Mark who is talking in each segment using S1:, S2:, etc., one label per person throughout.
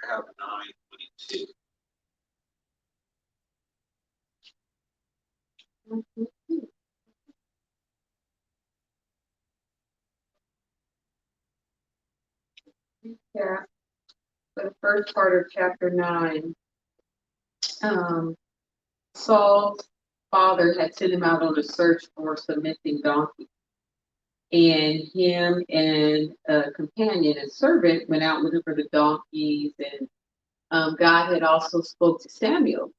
S1: I have 9:22.
S2: Yeah, for the first part of chapter 9, Saul's father had sent him out on a search for some missing donkeys. And him and a companion and servant went out looking for the donkeys. And God had also spoke to Samuel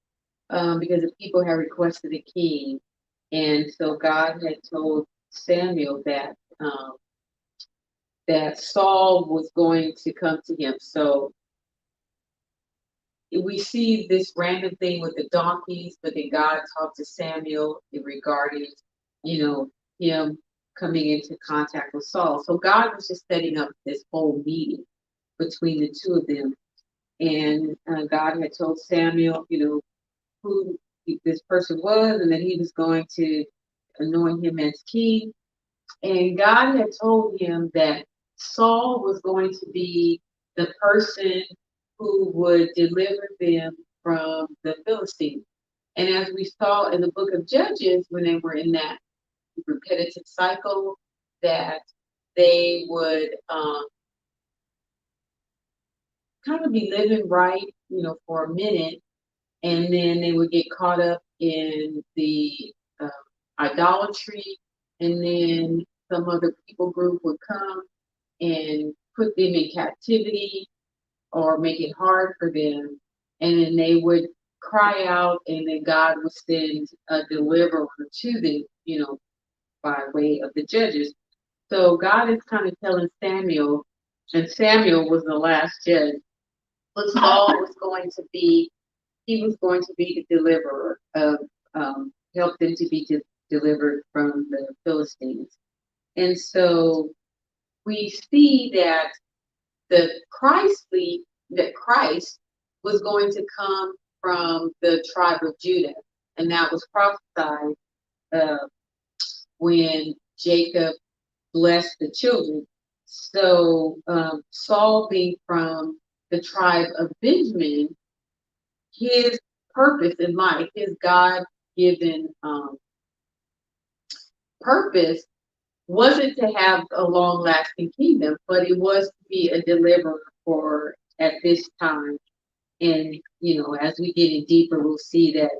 S2: because the people had requested a king. And so God had told Samuel that Saul was going to come to him. So we see this random thing with the donkeys, but then God talked to Samuel regarding, him coming into contact with Saul. So God was just setting up this whole meeting between the two of them. And God had told Samuel, who this person was, and that he was going to anoint him as king. And God had told him that Saul was going to be the person who would deliver them from the Philistines. And as we saw in the book of Judges, when they were in that repetitive cycle, that they would kind of be living right, for a minute, and then they would get caught up in the idolatry, and then some other people group would come and put them in captivity or make it hard for them, and then they would cry out, and then God would send a deliverer to them, by way of the judges. So God is kind of telling Samuel, and Samuel was the last judge, but Saul was going to be, he was going to be the deliverer of, help them to be delivered from the Philistines. And so we see that that Christ was going to come from the tribe of Judah, and that was prophesied when Jacob blessed the children. So Saul being from the tribe of Benjamin, his purpose in life, his God-given purpose wasn't to have a long-lasting kingdom, but it was to be a deliverer for at this time. And as we get in deeper, we'll see that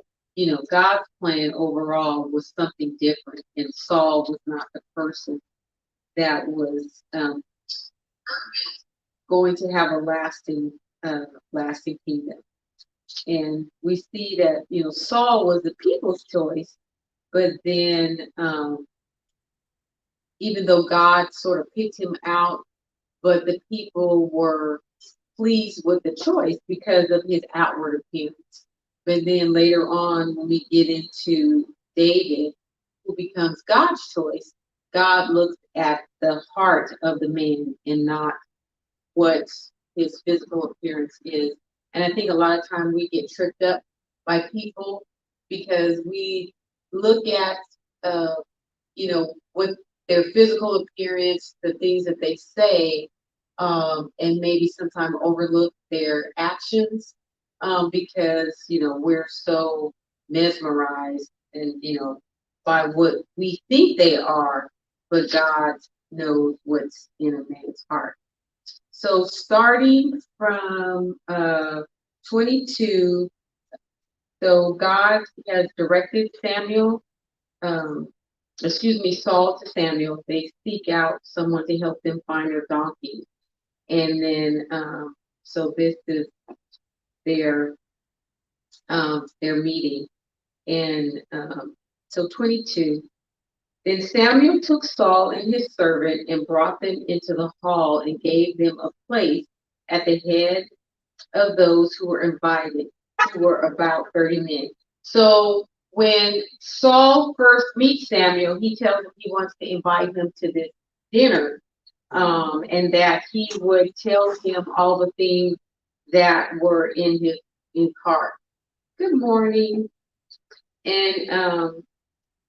S2: God's plan overall was something different, and Saul was not the person that was going to have a lasting kingdom. And we see that Saul was the people's choice, but then even though God sort of picked him out, but the people were pleased with the choice because of his outward appearance. But then later on, when we get into David, who becomes God's choice, God looks at the heart of the man and not what his physical appearance is. And I think a lot of times we get tripped up by people because we look at, what their physical appearance, the things that they say, and maybe sometimes overlook their actions because, we're so mesmerized and, by what we think they are, but God knows what's in a man's heart. So starting from 22, so God has directed Saul to Samuel. They seek out someone to help them find their donkey. And then, so this is their meeting. And so 22, then Samuel took Saul and his servant and brought them into the hall and gave them a place at the head of those who were invited, who were about 30 men. So when Saul first meets Samuel, he tells him he wants to invite him to this dinner, and that he would tell him all the things that were in in part. Good morning. And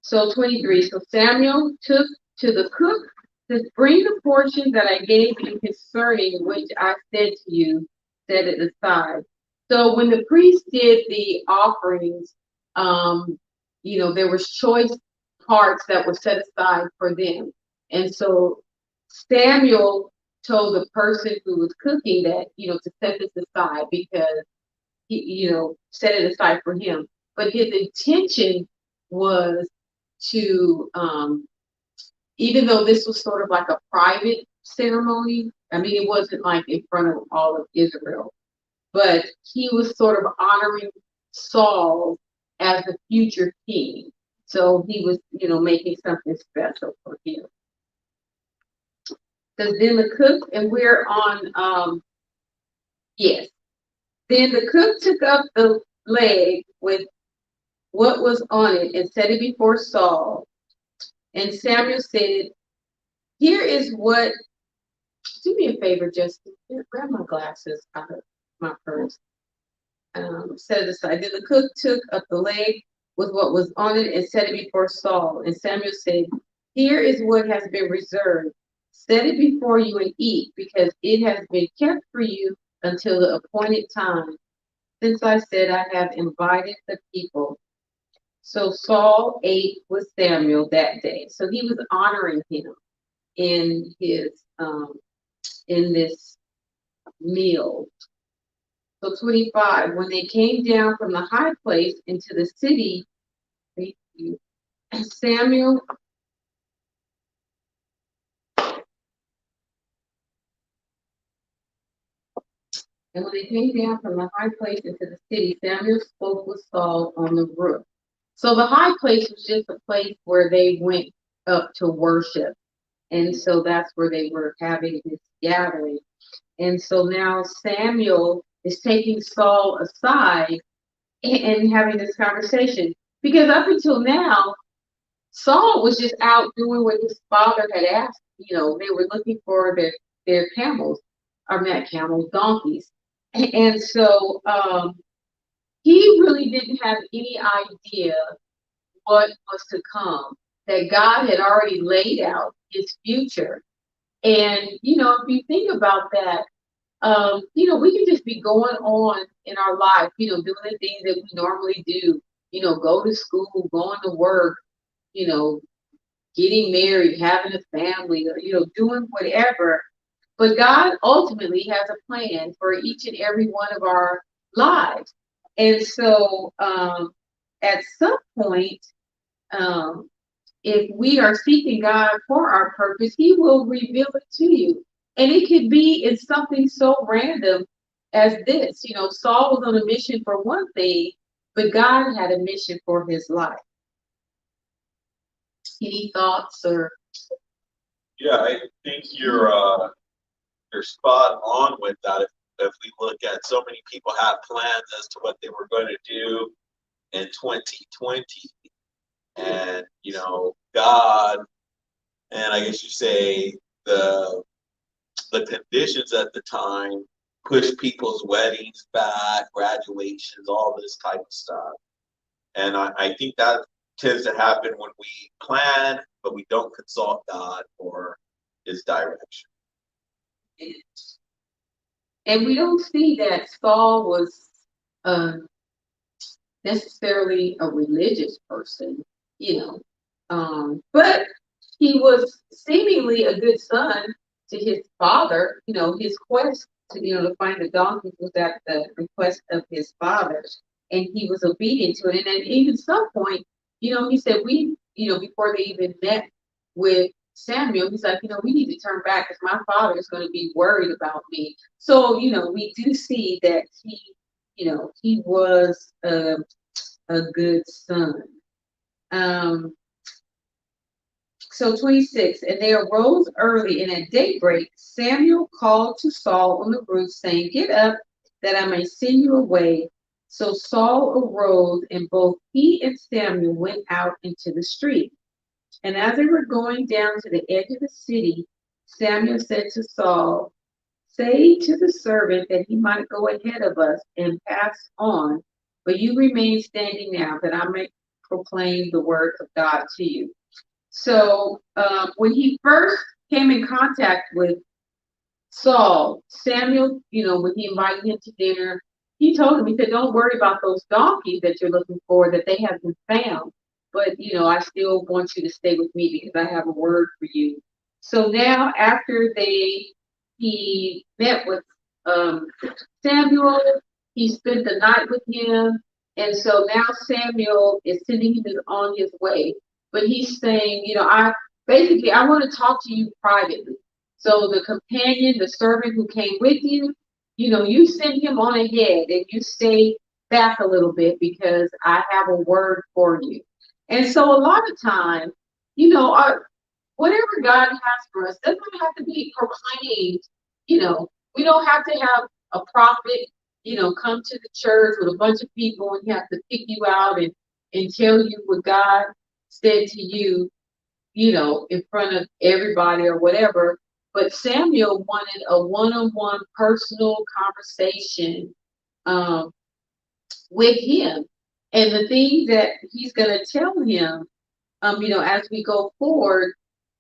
S2: so 23. So Samuel took to the cook to bring the portion that I gave you concerning which I said to you, set it aside. So when the priest did the offerings, there was choice parts that were set aside for them. And so Samuel told the person who was cooking that, to set this aside because he, set it aside for him. But his intention was to, even though this was sort of like a private ceremony, I mean, it wasn't like in front of all of Israel, but he was sort of honoring Saul as the future king. So he was, making something special for him. Because then the cook, and we're on, yes. Then the cook took up the leg with what was on it and set it before Saul. And Samuel said, here is what, do me a favor, Justin, grab my glasses out of my purse. Set it aside. Then the cook took up the leg with what was on it and set it before Saul. And Samuel said, here is what has been reserved. Set it before you and eat, because it has been kept for you until the appointed time, since I said I have invited the people. So Saul ate with Samuel that day. So he was honoring him in his in this meal. So 25, when they came down from the high place into the city, Samuel And when they came down from the high place into the city, Samuel spoke with Saul on the roof. So the high place was just a place where they went up to worship. And so that's where they were having this gathering. And so now Samuel is taking Saul aside and having this conversation. Because up until now, Saul was just out doing what his father had asked. They were looking for their camels, or not camels, donkeys. And so he really didn't have any idea what was to come, that God had already laid out his future. And, if you think about that, we can just be going on in our life, doing the things that we normally do, go to school, going to work, getting married, having a family, or, doing whatever. But God ultimately has a plan for each and every one of our lives. And so at some point, if we are seeking God for our purpose, he will reveal it to you. And it could be in something so random as this. Saul was on a mission for one thing, but God had a mission for his life. Any thoughts or?
S1: Yeah, I think you're spot on with that. If we look at, so many people have plans as to what they were going to do in 2020, and God, and I guess you say the conditions at the time pushed people's weddings back, graduations, all this type of stuff. And I think that tends to happen when we plan, but we don't consult God for his direction.
S2: And we don't see that Saul was necessarily a religious person, but he was seemingly a good son to his father. His quest to find the donkeys was at the request of his father, and he was obedient to it. And at even some point, he said, before they even met with Samuel, he's like, we need to turn back because my father is going to be worried about me. So, we do see that he was a good son. So 26, and they arose early, and at daybreak, Samuel called to Saul on the roof, saying, get up, that I may send you away. So Saul arose, and both he and Samuel went out into the street. And as they were going down to the edge of the city, Samuel said to Saul, say to the servant that he might go ahead of us and pass on, but you remain standing now, that I may proclaim the word of God to you. So when he first came in contact with Saul, Samuel, when he invited him to dinner, he told him, he said, don't worry about those donkeys that you're looking for, that they have been found. But, I still want you to stay with me because I have a word for you. So now after he met with Samuel, he spent the night with him. And so now Samuel is sending him on his way. But he's saying, I want to talk to you privately. So the companion, the servant who came with you, you send him on ahead and you stay back a little bit because I have a word for you. And so a lot of times, whatever God has for us doesn't have to be proclaimed. We don't have to have a prophet, come to the church with a bunch of people and he have to pick you out and tell you what God said to you, in front of everybody or whatever. But Samuel wanted a one-on-one personal conversation with him. And the thing that he's going to tell him, as we go forward,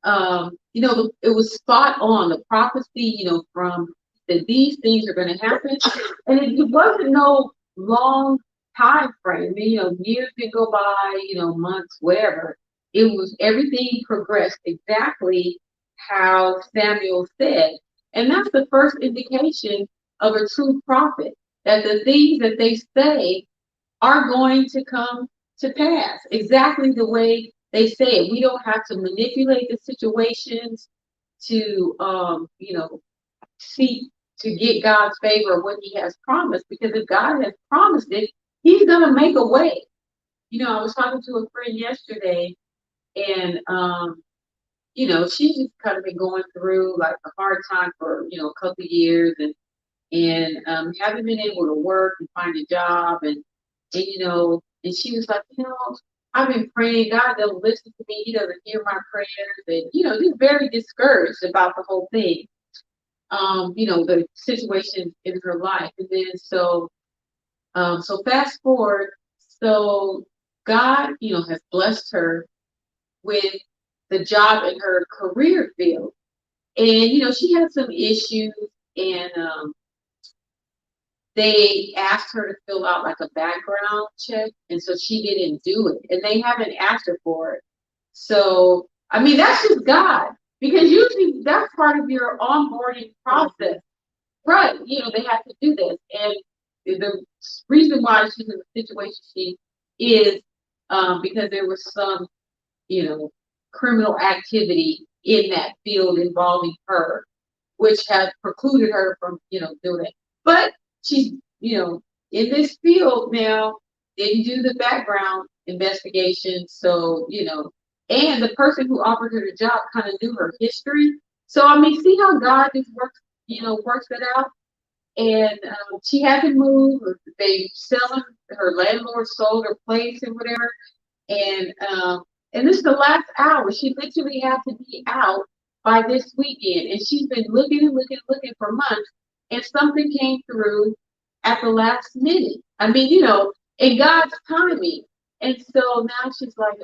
S2: it was spot on. The prophecy, from that these things are going to happen. And it wasn't no long time frame. Years did go by, months, whatever. It was everything progressed exactly how Samuel said. And that's the first indication of a true prophet, that the things that they say are going to come to pass exactly the way they say it. We don't have to manipulate the situations to, seek to get God's favor or what he has promised, because if God has promised it, he's going to make a way. I was talking to a friend yesterday and, she's just kind of been going through like a hard time for, a couple of years and haven't been able to work and find a job. And and she was like, I've been praying. God doesn't listen to me. He doesn't hear my prayers. And, just very discouraged about the whole thing. The situation in her life. And then so fast forward, so God, has blessed her with the job in her career field. And, she had some issues and they asked her to fill out like a background check. And so she didn't do it. And they haven't asked her for it. So, that's just God. Because usually that's part of your onboarding process. Right. They have to do this. And the reason why she's in the situation she is because there was some, criminal activity in that field involving her, which has precluded her from, doing it. But she's, in this field now, didn't do the background investigation. So, and the person who offered her the job kind of knew her history. So, see how God just works it out. And she hasn't moved. They selling, her landlord sold her place and whatever. And this is the last hour. She literally had to be out by this weekend. And she's been looking and looking and looking for months. And something came through at the last minute. In God's timing. And so now she's like,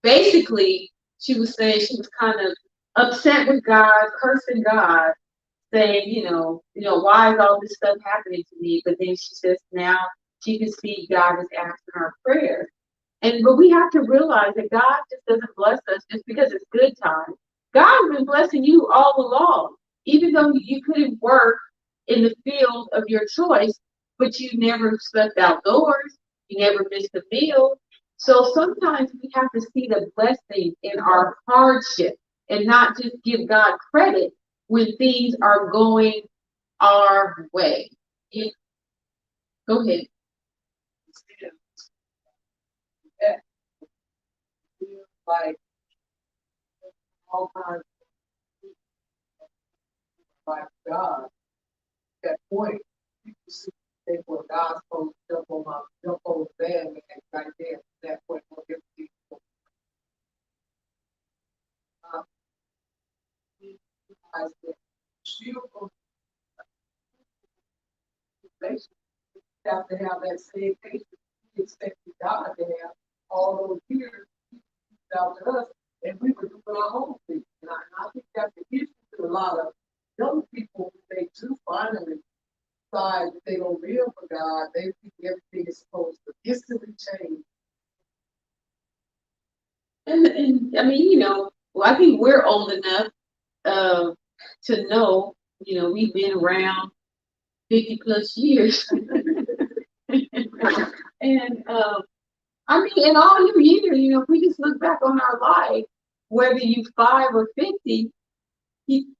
S2: basically she was saying she was kind of upset with God, cursing God, saying, why is all this stuff happening to me? But then she says now she can see God is answering her prayers. But we have to realize that God just doesn't bless us just because it's good time. God's been blessing you all along, even though you couldn't work in the field of your choice, but you never slept outdoors, you never missed a meal. So sometimes we have to see the blessing in our hardship and not just give God credit when things are going our way. Yeah. Go ahead.
S3: Like all kinds of like God. At that point, people see they were God's supposed to jump over there and right there. At that point, we'll get people. have to have that same patience we expected God to have all those years out to us, and we were doing our own thing. And I think that's the issue with a lot of young people. They do finally decide that they don't live for God. They think everything is supposed to instantly change.
S2: And I mean, well, I think we're old enough to know, we've been around 50 plus years. And I mean, in all your years, if we just look back on our life, whether you 5 or 50,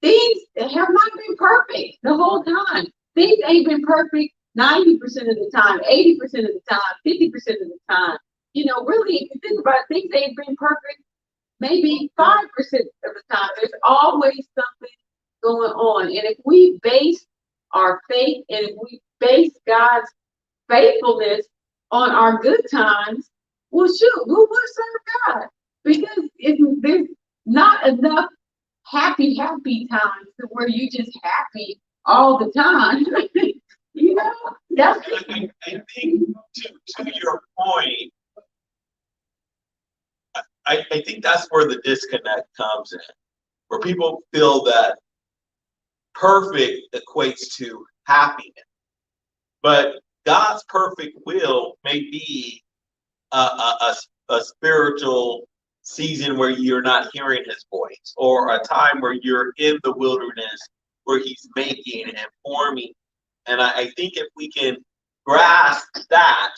S2: things have not been perfect the whole time. Things ain't been perfect 90% of the time, 80% of the time, 50% of the time. Really, if you think about it, things ain't been perfect maybe 5% of the time. There's always something going on. And if we base our faith and if we base God's faithfulness on our good times, well, shoot, who would serve God? Because if there's not enough happy times to where you just happy all the time. That's
S1: I think to your point, I think that's where the disconnect comes in, where people feel that perfect equates to happiness, but God's perfect will may be a spiritual season where you're not hearing his voice, or a time where you're in the wilderness where he's making and forming. And I think if we can grasp that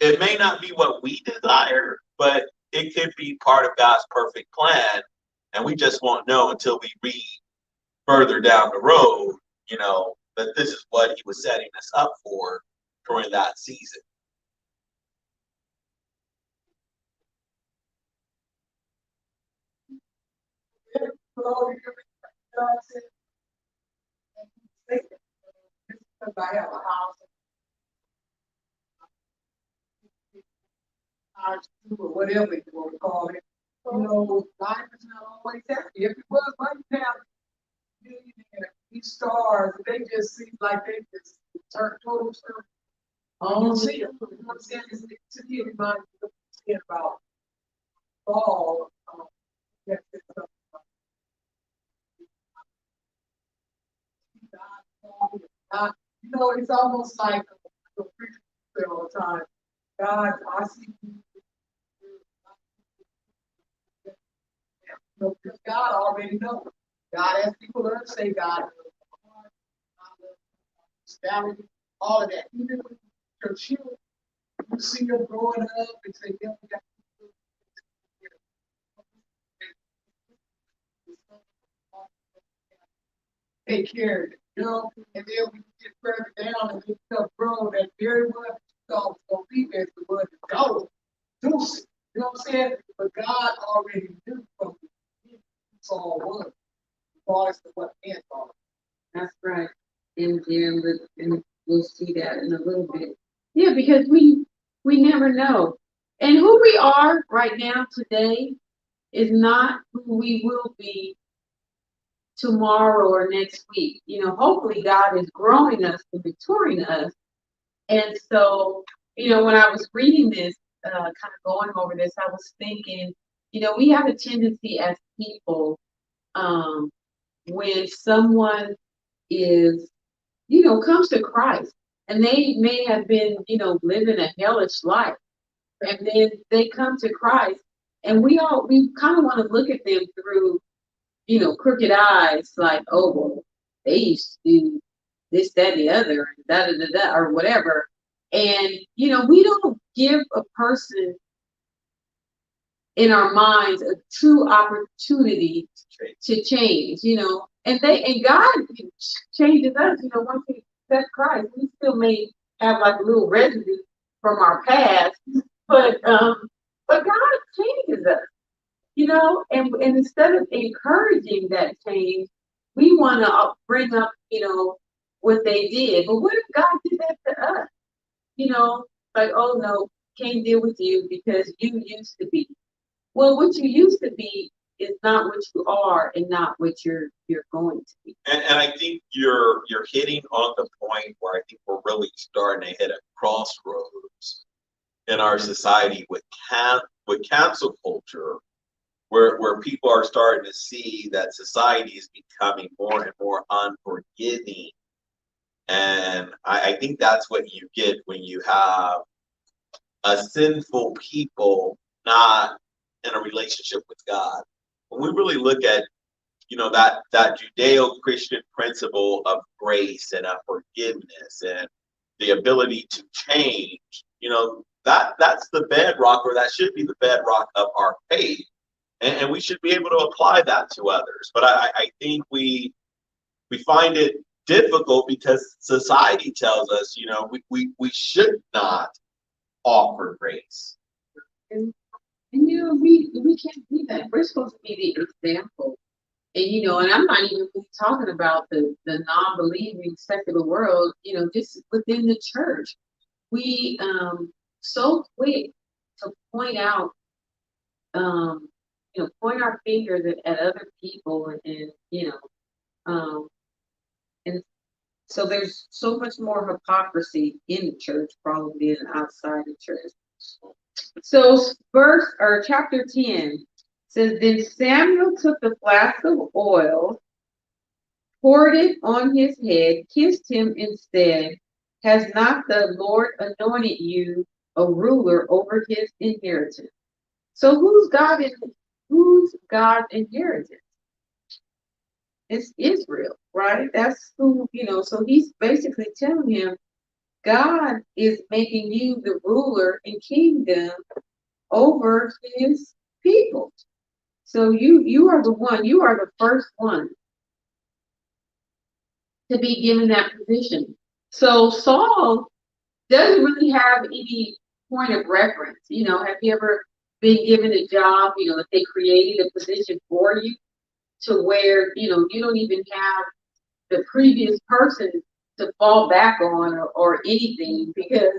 S1: it may not be what we desire, but it could be part of God's perfect plan, and we just won't know until we read further down the road, that this is what he was setting us up for during that season.
S3: I have a house, or whatever you want to call it. Life is not always happy. If it was, life would have these stars. They just seem like they just turn total turn. Oh, see, you know what I'm saying? To me, it reminds me of about fall. Yes, it's it's almost like the preacher say all the time. God, I see you. Because God already knows. God has people to say God knows. All of that. Even with your children, you see them growing up and say, yeah, we got to take care of it, and then we get further down and we become grown that very much so be there the word to go. Do it. You know what I'm saying? But God already knew from the beginning it's all one. Regardless of what man thought.
S2: That's right. And we'll see that in a little bit. Yeah, because we never know. And who we are right now today is not who we will be tomorrow or next week. Hopefully God is growing us and maturing us. And so, when I was reading this, kind of going over this, I was thinking, we have a tendency as people, when someone is, comes to Christ, and they may have been, living a hellish life, and then they come to Christ, and we kind of want to look at them through, crooked eyes, like, oh, well, they used to do this, that, the other, da da da da, or whatever. And we don't give a person in our minds a true opportunity to change, and God changes us, once we accept Christ. We still may have like a little residue from our past, but God changes us, and instead of encouraging that change, we want to bring up, what they did. But what if God did that to us? Like, oh no, can't deal with you because you used to be. Well, what you used to be is not what you are and not what you're going to be.
S1: And I think you're hitting on the point where I think we're really starting to hit a crossroads in our society with cancel culture, where people are starting to see that society is becoming more and more unforgiving. And I think that's what you get when you have a sinful people not in a relationship with God. When we really look at, that Judeo-Christian principle of grace and of forgiveness and the ability to change, that's the bedrock, or that should be the bedrock of our faith. And we should be able to apply that to others. But I think we find it difficult because society tells us, we should not offer grace.
S2: And we can't do that. We're supposed to be the example. And and I'm not even talking about the non-believing secular world, just within the church. We so quick to point out point our fingers at other people and so there's so much more hypocrisy in the church probably than outside the church. So chapter 10 says, then Samuel took the flask of oil, poured it on his head, kissed him, and said, has not the Lord anointed you a ruler over his inheritance? So who's God's inheritance? It's Israel, right? That's who, so he's basically telling him, God is making you the ruler and kingdom over his people. So you are the one, you are the first one to be given that position. So Saul doesn't really have any point of reference. Have you ever been given a job, that they created a position for you to where, you don't even have the previous person to fall back on or anything, because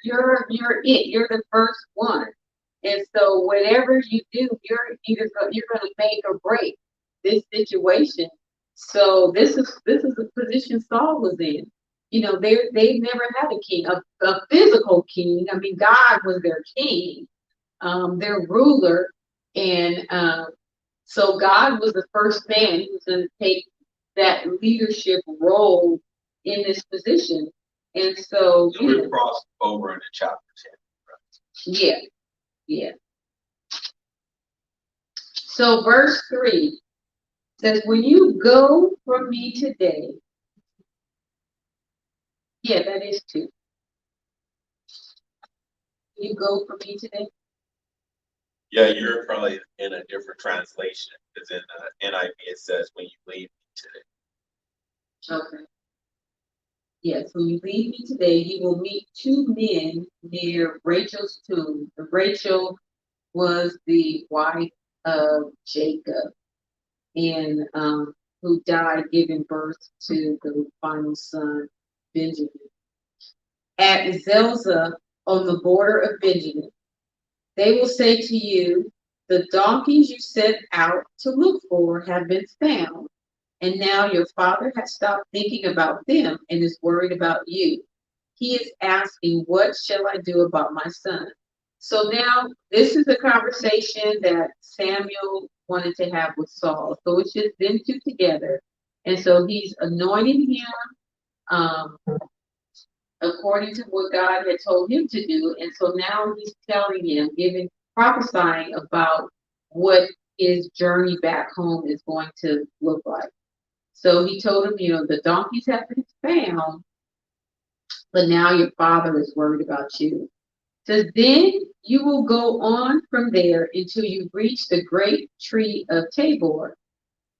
S2: you're the first one. And so whatever you do, you're going to make or break this situation. So this is the position Saul was in. They've never had a king, a physical king. I mean, God was their king, their ruler, and so God was the first man who was going to take that leadership role in this position. And so
S1: we crossed over into chapter 10.
S2: Right? Yeah. So verse 3 says, when you go from me today, that is 2. You go from me today?
S1: Yeah, you're probably in a different translation, because in NIV it says, when you leave me today.
S2: Okay. Yes, when you leave me today, you will meet 2 men near Rachel's tomb. Rachel was the wife of Jacob, and who died giving birth to the final son, Benjamin. At Zelzah, on the border of Benjamin, they will say to you, the donkeys you set out to look for have been found, and now your father has stopped thinking about them and is worried about you. He is asking, what shall I do about my son? So now this is a conversation that Samuel wanted to have with Saul. So it's just them 2 together. And so he's anointing him according to what God had told him to do. And so now he's telling him, prophesying about what his journey back home is going to look like. So he told him, the donkeys have been found, but now your father is worried about you. So then you will go on from there until you reach the great tree of Tabor.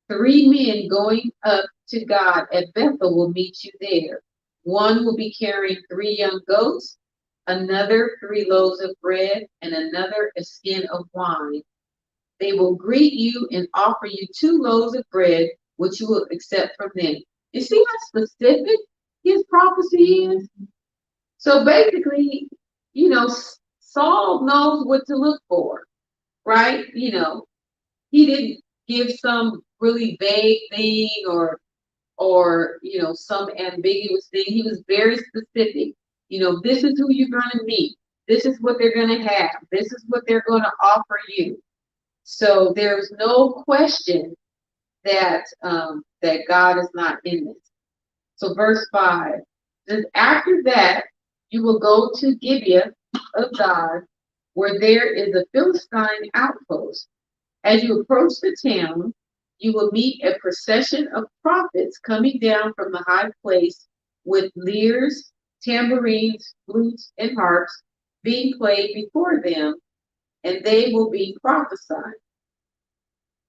S2: 3 men going up to God at Bethel will meet you there. One will be carrying 3 young goats, another 3 loaves of bread, and another a skin of wine. They will greet you and offer you 2 loaves of bread, which you will accept from them. You see how specific his prophecy is? So basically, Saul knows what to look for, right? he didn't give some really vague thing or some ambiguous thing. He was very specific. This is who you're going to meet. This is what they're going to have. This is what they're going to offer you. So there's no question that that God is not in this. So verse 5 says, after that, you will go to Gibeah of God, where there is a Philistine outpost. As you approach the town, you will meet a procession of prophets coming down from the high place with lyres, tambourines, flutes, and harps being played before them, and they will be prophesying.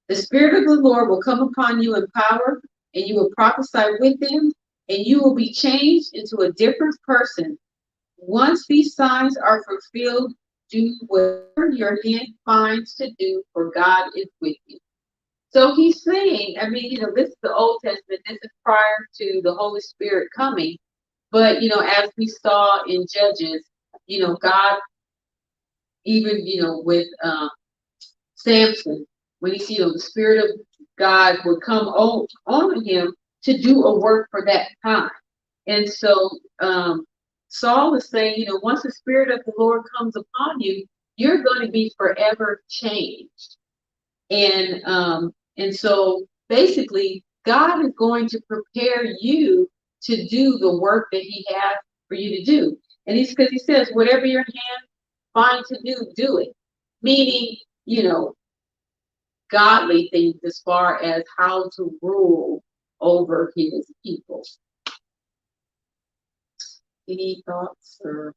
S2: The Spirit of the Lord will come upon you in power, and you will prophesy with them, and you will be changed into a different person. Once these signs are fulfilled, do whatever your hand finds to do, for God is with you. So he's saying, this is the Old Testament, this is prior to the Holy Spirit coming. But, as we saw in Judges, God, even, with Samson, when the Spirit of God would come on him to do a work for that time. And so Saul is saying, once the Spirit of the Lord comes upon you, you're going to be forever changed. And so basically, God is going to prepare you to do the work that he has for you to do. And because he says, whatever your hand finds to do, do it. Meaning, godly things as far as how to rule over his people. Any thoughts or?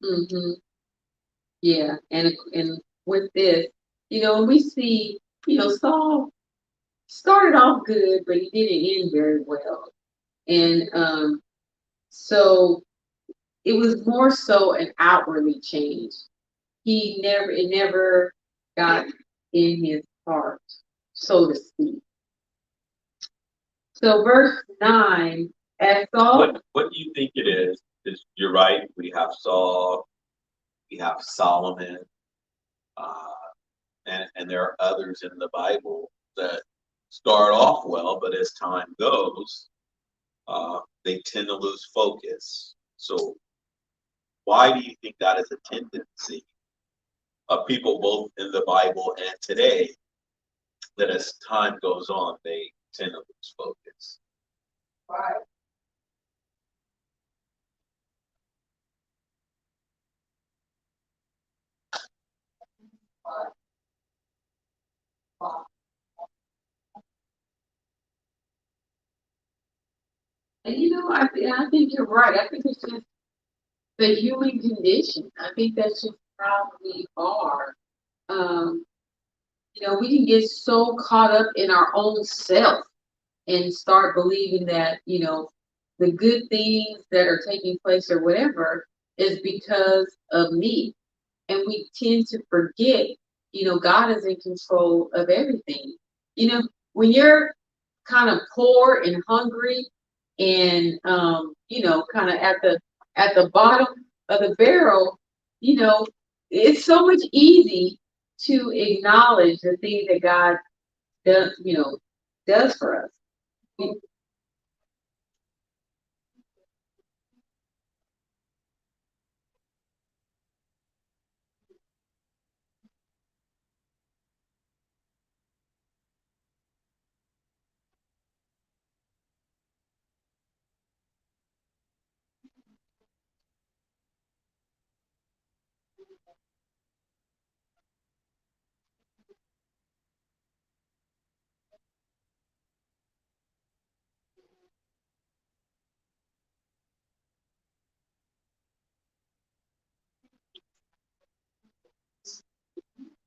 S2: Mm-hmm. Yeah, and with this, we see, Saul started off good, but he didn't end very well. And so it was more so an outwardly change. It never got in his heart, so to speak. So verse 9, as Saul.
S1: What do you think it is? Because you're right, we have Saul, we have Solomon, and there are others in the Bible that start off well, but as time goes, they tend to lose focus. So why do you think that is a tendency of people both in the Bible and today, that as time goes on, they tend to lose focus?
S3: Right.
S2: And I think you're right. I think it's just the human condition. I think that's just how we are. We can get so caught up in our own self and start believing that, the good things that are taking place or whatever is because of me. And we tend to forget, God is in control of everything. When you're kind of poor and hungry and, kind of at the bottom of the barrel, it's so much easy to acknowledge the things that God does for us.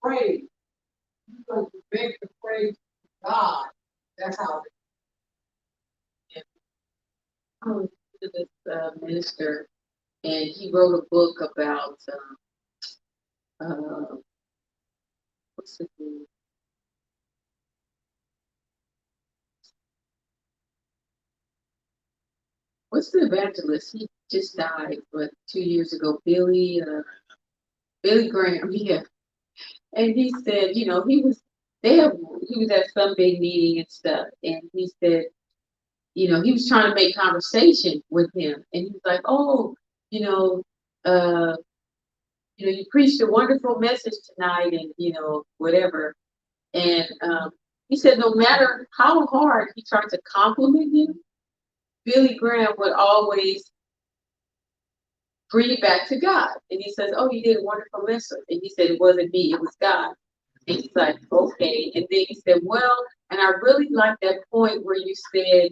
S3: Praise. You go to make the praise to God. That's how
S2: To this minister and he wrote a book about what's his name? What's the evangelist? He just died, but 2 years ago, Billy Graham, yeah. And he said, he was at some big meeting and stuff, and he said, he was trying to make conversation with him, and he was like, oh, you know, uh, you preached a wonderful message tonight, and whatever. And he said, no matter how hard he tried to compliment him, Billy Graham would always bring it back to God. And he says, oh, you did a wonderful message. And he said, it wasn't me, it was God. And he's like, okay. And then he said, well, and I really like that point where you said,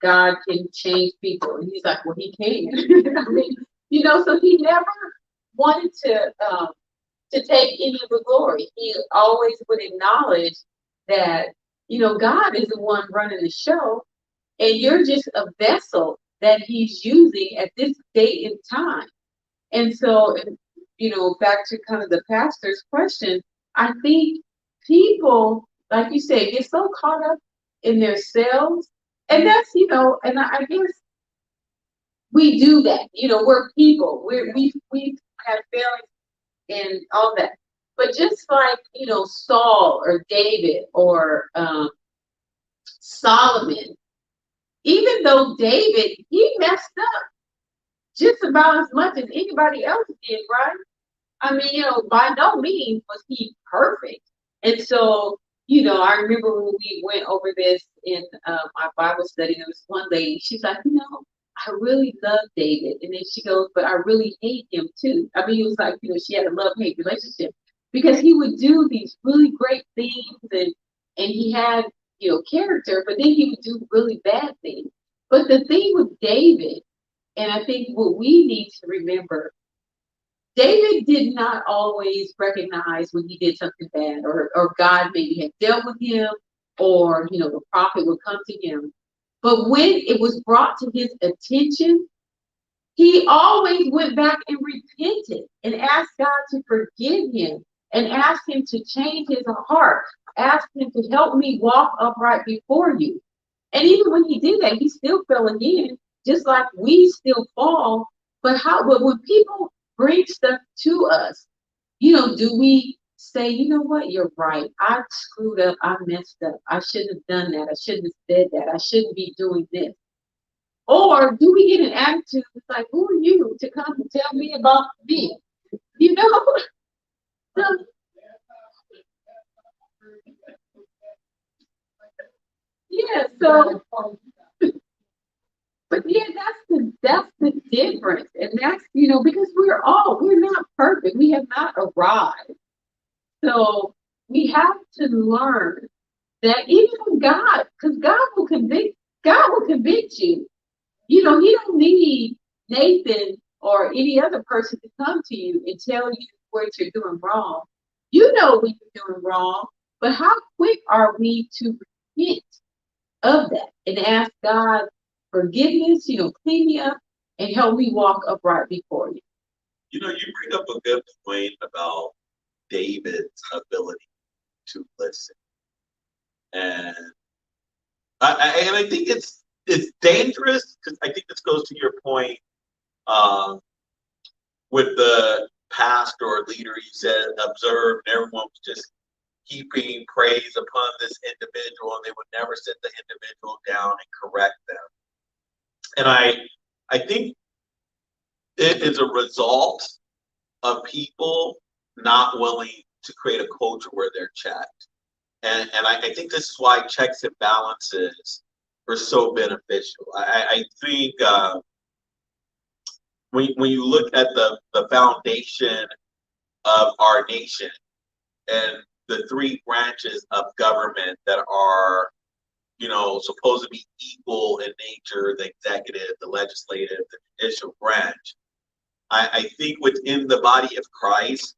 S2: God can change people. And he's like, well, he can. I mean, so he never wanted to take any of the glory. He always would acknowledge that, God is the one running the show, and you're just a vessel that he's using at this date and time. And so, back to kind of the pastor's question, I think people, like you said, get so caught up in themselves. And that's, and I guess we do that. We're people. We have feelings and all that. But just like, Saul or David or Solomon, even though David, he messed up just about as much as anybody else did, right? I mean, by no means was he perfect. And so, I remember when we went over this in my Bible study, there was one lady, she's like, I really love David. And then she goes, but I really hate him too. I mean, it was like, she had a love-hate relationship because he would do these really great things and he had, character, but then he would do really bad things. But the thing with David, and I think what we need to remember, David did not always recognize when he did something bad, or God maybe had dealt with him, or the prophet would come to him. But when it was brought to his attention, he always went back and repented and asked God to forgive him and asked him to change his heart, asked him to help me walk upright before you. And even when he did that, he still fell again, just like we still fall. But when people bring stuff to us, do we say, what, you're right, I screwed up, I messed up, I shouldn't have done that, I shouldn't have said that, I shouldn't be doing this? Or do we get an attitude that's like, who are you to come and tell me about me? So, yeah, so but yeah, that's the difference. And that's, because we're not perfect. We have not arrived. So we have to learn that even with God, because God will convict you. He don't need Nathan or any other person to come to you and tell you what you're doing wrong. You know what you're doing wrong, but how quick are we to repent of that and ask God forgiveness, clean me up and help me walk upright before you.
S1: You bring up a good point about David's ability to listen. And I think it's dangerous, because I think this goes to your point with the pastor or leader. You said observe, and everyone was just heaping praise upon this individual, and they would never sit the individual down and correct them. And I think it is a result of people not willing to create a culture where they're checked. And I think this is why checks and balances are so beneficial. I think when you look at the foundation of our nation and the three branches of government that are, supposed to be equal in nature, the executive, the legislative, the judicial branch, I think within the body of Christ,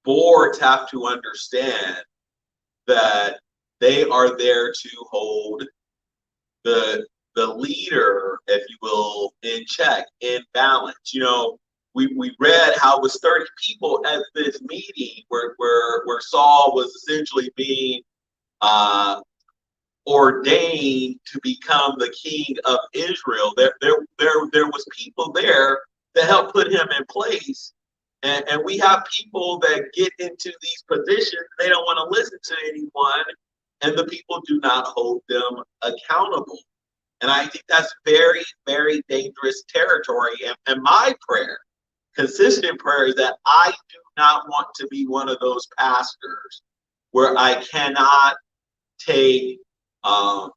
S1: boards have to understand that they are there to hold the leader if you will, in check, in balance. You know, we read how it was 30 people at this meeting where Saul was essentially being ordained to become the king of Israel. There was people there that helped put him in place. And we have people that get into these positions, they don't want to listen to anyone, and the people do not hold them accountable. And I think that's very, very dangerous territory. And my prayer, consistent prayer, is that I do not want to be one of those pastors where I cannot take the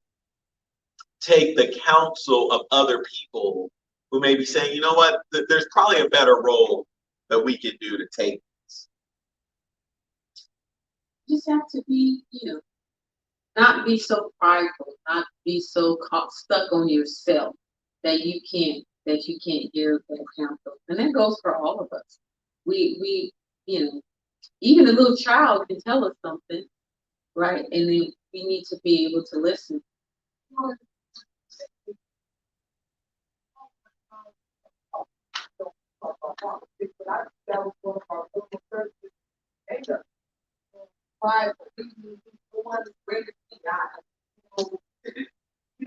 S1: counsel of other people who may be saying, you know what, there's probably a better role that we can do to take this.
S2: You just have to be, not be so prideful, not be so stuck on yourself that you can't hear that counsel. And that goes for all of us. We even a little child can tell us something, right? And then we need to be able to listen.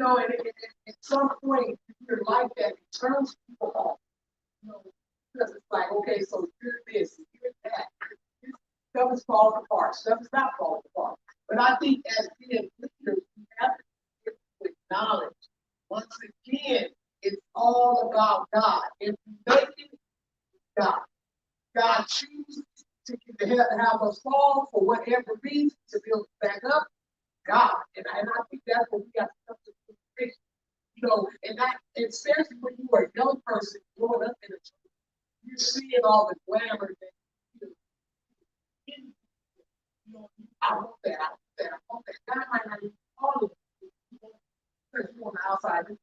S3: And at some point in your life that it turns people off. Because it's like, okay, so you're this, you're that. Stuff is falling apart. Stuff is not falling apart. But I think as being leaders, we have to be able to acknowledge, once again, it's all about God. If you make it, God. God chooses to have us fall for whatever reason to build us back up. God. And I think that's what we have to come to the picture. And especially when you are a young person growing up in a church, you're seeing all the glamour that, I want that, I want that, I want that. God might not even call it, because you're on the outside, it's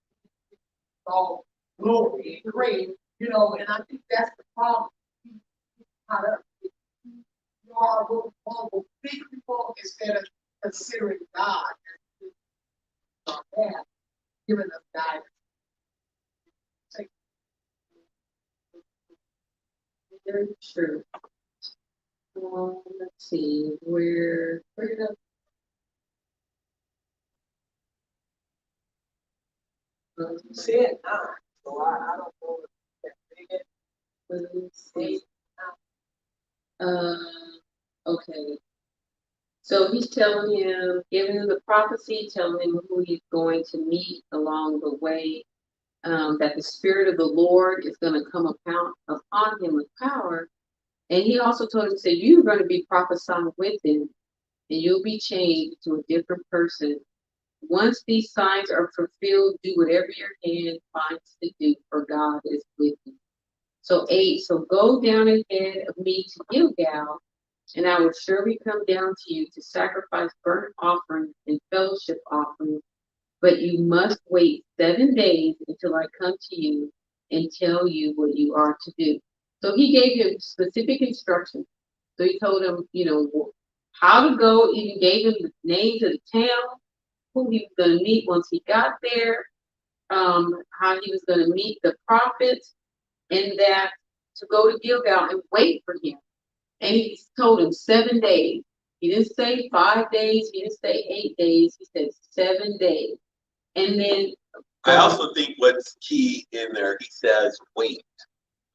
S3: all glory and great, and I think that's the problem. You are one of big people instead of considering God as giving us guidance.
S2: Very true. Let's see, where did
S3: You said nine, so I don't know if that's big.
S2: let's see. Okay. So he's telling him, giving him the prophecy, telling him who he's going to meet along the way, that the Spirit of the Lord is going to come upon him with power. And he also told him, said, you're going to be prophesying with him, and you'll be changed to a different person. Once these signs are fulfilled, do whatever your hand finds to do, for God is with you. So 8, so go down ahead of me to Gilgal, and I will surely come down to you to sacrifice burnt offerings and fellowship offerings. But you must wait 7 days until I come to you and tell you what you are to do. So he gave him specific instructions. So he told him, how to go, even gave him the names of the town, who he was going to meet once he got there, how he was going to meet the prophets, and that to go to Gilgal and wait for him. And he told him 7 days. He didn't say 5 days. He didn't say 8 days. He said 7 days. And then
S1: I also think what's key in there, he says, wait.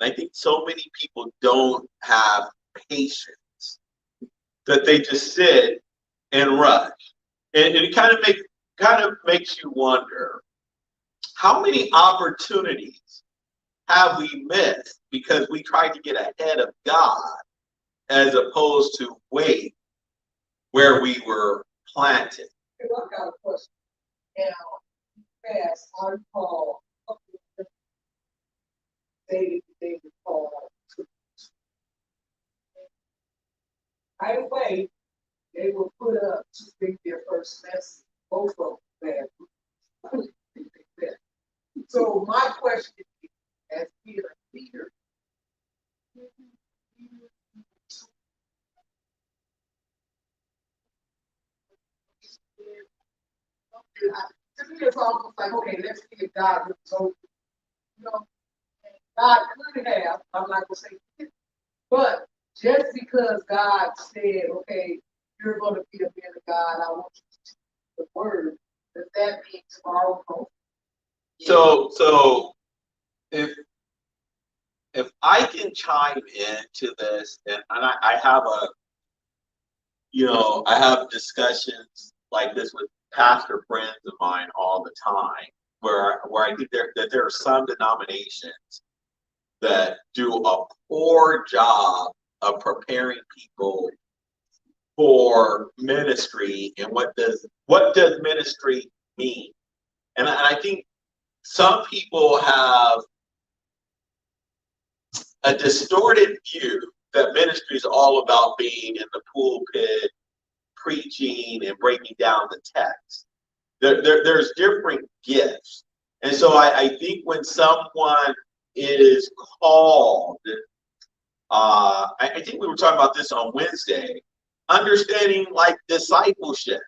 S1: And I think so many people don't have patience that they just sit and rush. And it kind of makes you wonder, how many opportunities have we missed because we tried to get ahead of God as opposed to wait where we were planted?
S3: I've got a question. Now, fast, I recall David Paul. Right away, they were put up to bring their first message. Both of them bad. So my question is, as Peter, to me, it's almost like, okay, let's see if God really told you. You know, and God could have, I'm not gonna say he didn't, but just because God said, okay, you're gonna be a man of God, I want you to teach the word, does that mean tomorrow? No.
S1: So if I can chime into this, and I have I have discussions like this with pastor friends of mine all the time, where I think that there are some denominations that do a poor job of preparing people for ministry and what does ministry mean. And I think some people have a distorted view that ministry is all about being in the pulpit, preaching and breaking down the text. There's different gifts. And so I think when someone is called, I think we were talking about this on Wednesday, understanding like discipleship.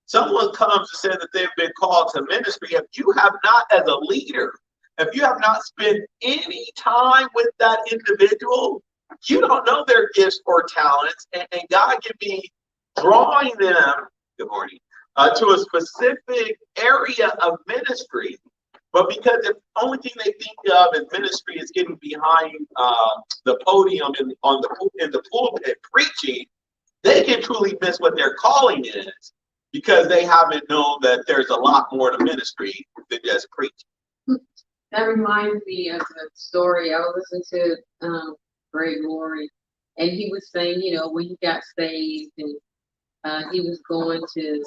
S1: Someone comes and says that they've been called to ministry. If you have not, as a leader, if you have not spent any time with that individual, you don't know their gifts or talents, and God can be drawing them, good morning, to a specific area of ministry. But because the only thing they think of as ministry is getting behind the podium in the pulpit preaching, they can truly miss what their calling is because they haven't known that there's a lot more to ministry than just preaching.
S2: That reminds me of a story. I was listening to Greg Laurie, and he was saying, when he got saved and he was going to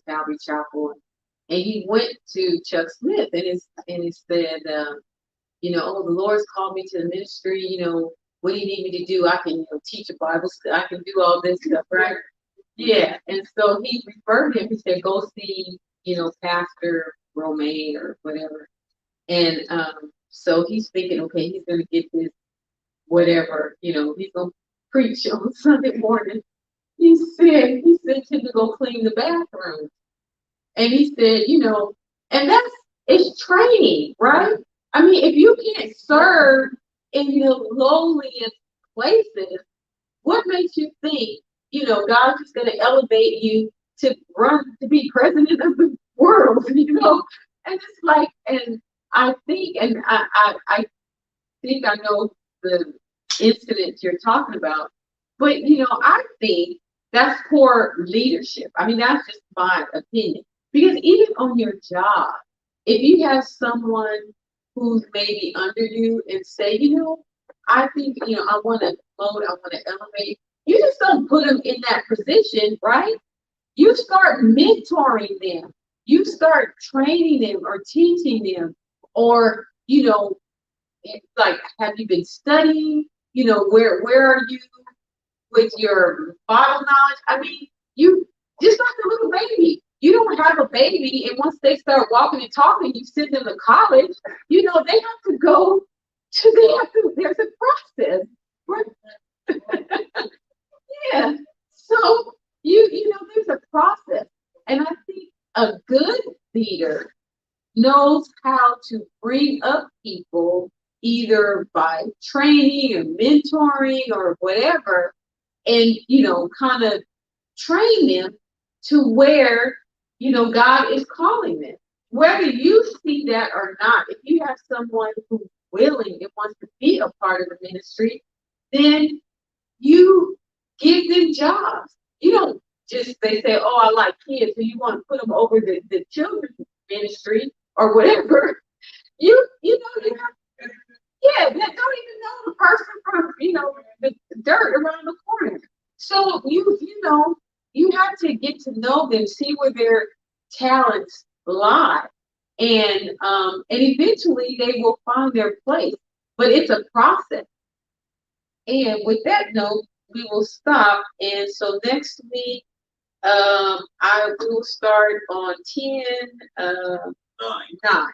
S2: Calvary Chapel, and he went to Chuck Smith, and he said, oh, the Lord's called me to the ministry. What do you need me to do? I can teach a Bible study. I can do all this stuff, right? Yeah. And so he referred him. He said, go see, Pastor Romaine or whatever. And so he's thinking, okay, he's going to get this whatever, he's going to preach on Sunday morning. He said to him to go clean the bathroom. And he said, and it's training, right? I mean, if you can't serve in the lowliest places, what makes you think, God's just going to elevate you to be president of the world, And it's like, and I think, and I think I know the incident you're talking about, but I think that's poor leadership. I mean, that's just my opinion. Because even on your job, if you have someone who's maybe under you and say, I think, I want to promote, I want to elevate, you just don't put them in that position, right? You start mentoring them. You start training them or teaching them, or, like, have you been studying? Where are you with your Bible knowledge? I mean, you just like a little baby. You don't have a baby, and once they start walking and talking, you send them to college. They have to go there's a process. Yeah. So there's a process, and I think a good leader knows how to bring up people either by training or mentoring or whatever, and kind of train them to where God is calling them. Whether you see that or not, if you have someone who's willing and wants to be a part of the ministry, then you give them jobs. You don't just they say, oh, I like kids, so you want to put them over the children's ministry or whatever. You have, yeah, that don't even know the person from the dirt around the corner. So you have to get to know them, see where their talents lie, and eventually they will find their place. But it's a process. And with that note, we will stop. And so next week, I will start on 10, 9.